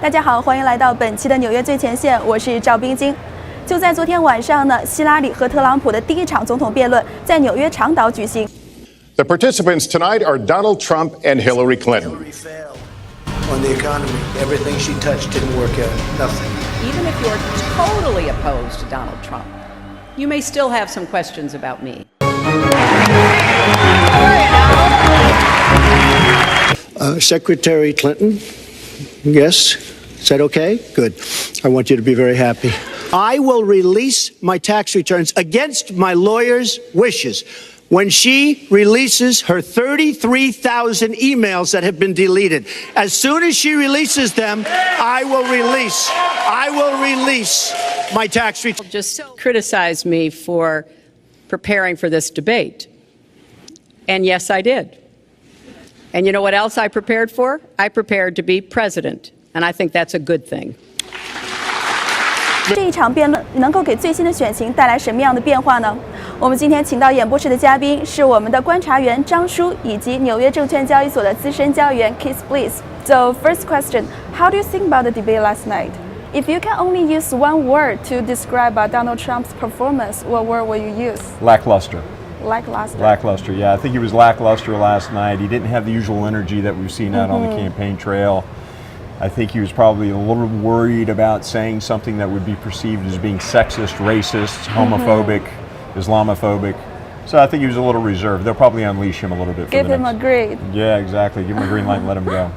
大家好，欢迎来到本期的纽约最前线，我是赵冰晶。就在昨天晚上呢，希拉里和特朗普的第一场总统辩论在纽约长岛举行。The participants tonight are Donald Trump and Hillary Clinton. On the economy, everything she touched didn't work out. Nothing. Even if you're totally opposed to Donald Trump, you may still have some questions about me. Secretary Clinton, yes? Is that okay? Good. I want you to be very happy. I will release my tax returns against my lawyer's wishes when she releases her 33,000 emails that have been deleted. As soon as she releases them, I will release my tax returns. Just criticized me for preparing for this debate. And yes, I did. And you know what else I prepared for? I prepared to be president. And I think that's a good thing. 这一场辩论能够给最新的选情带来什么样的变化呢？我们今天请到演播室的嘉宾是我们的观察员张舒，以及纽约证券交易所的资深交易员 Keith Bliss. So first question, how do you think about the debate last night? If you can only use one word to describe Donald Trump's performance, what word will you use? Lackluster. Lackluster. Lackluster, yeah. I think he was lackluster last night. He didn't have the usual energy that we've seen out on the campaign trail. I think he was probably a little worried about saying something that would be perceived as being sexist, racist, homophobic, Islamophobic. So I think he was a little reserved. They'll probably unleash him a little bit. Give him a green. Yeah, exactly. Give him a green light and let him go.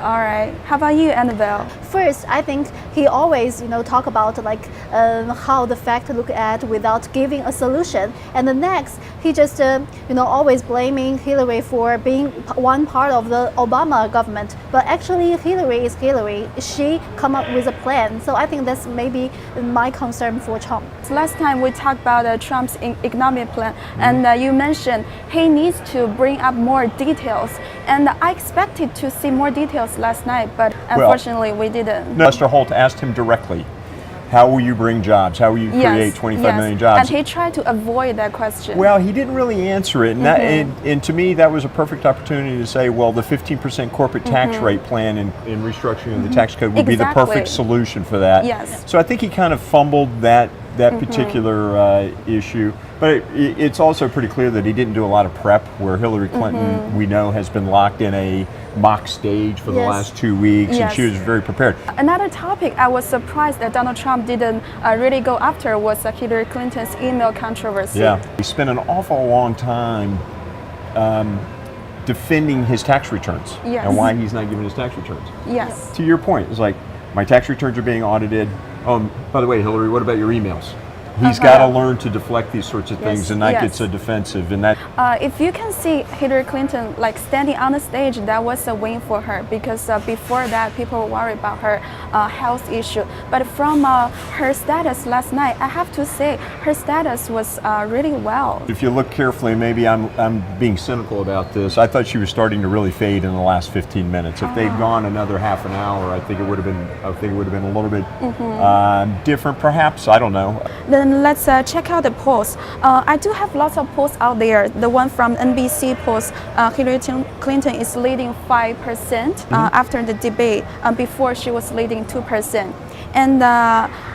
All right. How about you, Annabelle? First, I think he always, talk about how the fact look at without giving a solution. And the next, he just, always blaming Hillary for being one part of the Obama government. But actually, Hillary is Hillary. She come up with a plan. So I think that's maybe my concern for Trump. Last time we talked about Trump's economic plan, and you mentioned he needs to bring up more details. And I expected to see more details last night, but unfortunately we didn't. Lester Holt asked him directly, how will you bring jobs? How will you create 25 million jobs? And he tried to avoid that question. Well, he didn't really answer it. And to me, that was a perfect opportunity to say, well, the 15% corporate tax rate plan and restructuring of the tax code would be the perfect solution for that. Yes. So I think he kind of fumbled that particular issue. But it's also pretty clear that he didn't do a lot of prep, where Hillary Clinton, we know, has been locked in a mock stage for the last 2 weeks, and she was very prepared. Another topic I was surprised that Donald Trump didn't really go after was Hillary Clinton's email controversy. Yeah, he spent an awful long time defending his tax returns and why he's not giving his tax returns. Yes. To your point, it's like, my tax returns are being audited. By the way, Hillary, what about your emails? He's got to learn to deflect these sorts of things and not get so defensive. And that. If you can see Hillary Clinton standing on the stage, that was a win for her, because before that people were worried about her health issue. But from her status last night, I have to say her status was really well. If you look carefully, maybe I'm being cynical about this. I thought she was starting to really fade in the last 15 minutes. If they'd gone another half an hour, I think it would have been. I think it would have been a little bit different, perhaps. I don't know. Then let's check out the polls. I do have lots of polls out there. The one from NBC polls, Hillary Clinton is leading 5% after the debate. Before she was leading 2%. And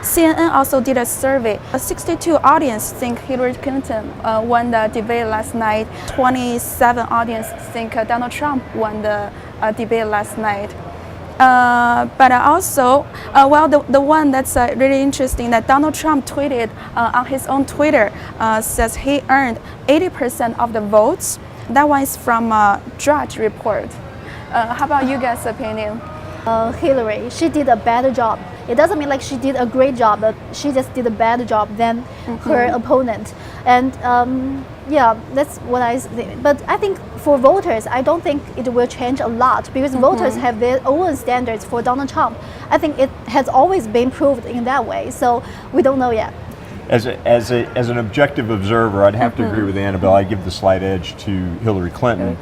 CNN also did a survey. 62 audience think Hillary Clinton won the debate last night. 27 audience think Donald Trump won the debate last night. But also, the one that's really interesting, that Donald Trump tweeted on his own Twitter, says he earned 80% of the votes. That one is from Drudge Report. How about you guys' opinion? Hillary, she did a better job. It doesn't mean she did a great job, but she just did a better job than her opponent. And that's what I think. But I think for voters, I don't think it will change a lot, because voters have their own standards for Donald Trump. I think it has always been proved in that way. So we don't know yet. As an objective observer, I'd have to agree with Annabelle. I give the slight edge to Hillary Clinton.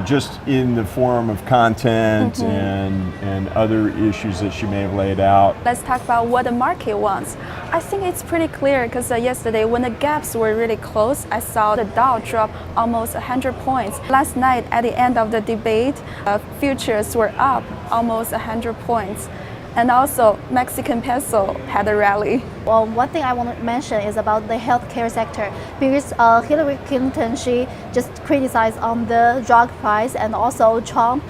Just in the form of content and other issues that she may have laid out. Let's talk about what the market wants. I think it's pretty clear, because yesterday when the gaps were really close, I saw the Dow drop almost 100 points. Last night at the end of the debate, futures were up almost 100 points. And also, Mexican peso had a rally. Well, one thing I want to mention is about the healthcare sector because Hillary Clinton, she just criticized on the drug price, and also Trump,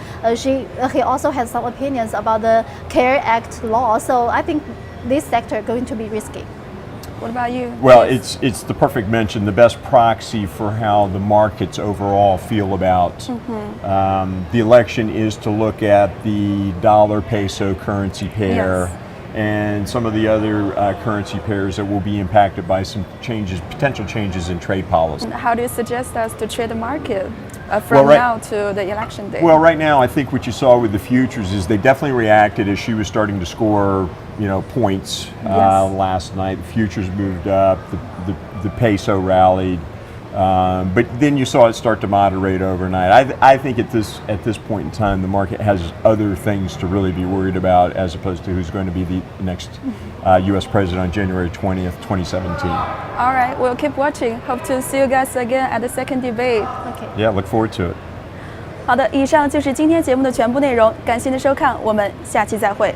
he also had some opinions about the CARE Act law. So I think this sector going to be risky. What about you? Well, it's the perfect mention, the best proxy for how the markets overall feel about the election is to look at the dollar peso currency pair Yes. and some of the other currency pairs that will be impacted by some changes, potential changes in trade policy. How do you suggest us to trade the market Well, from right- now to the election day? Well, right now, I think what you saw with the futures is they definitely reacted as she was starting to score, points Yes. last night. The futures moved up, the peso rallied, but then you saw it start to moderate overnight. I think at this point in time, the market has other things to really be worried about as opposed to who's going to be the next U.S. president on January 20th, 2017. All right, we'll keep watching. Hope to see you guys again at the second debate. Okay. Yeah, look forward to it. 好的，以上就是今天节目的全部内容，感谢您的收看，我们下期再会。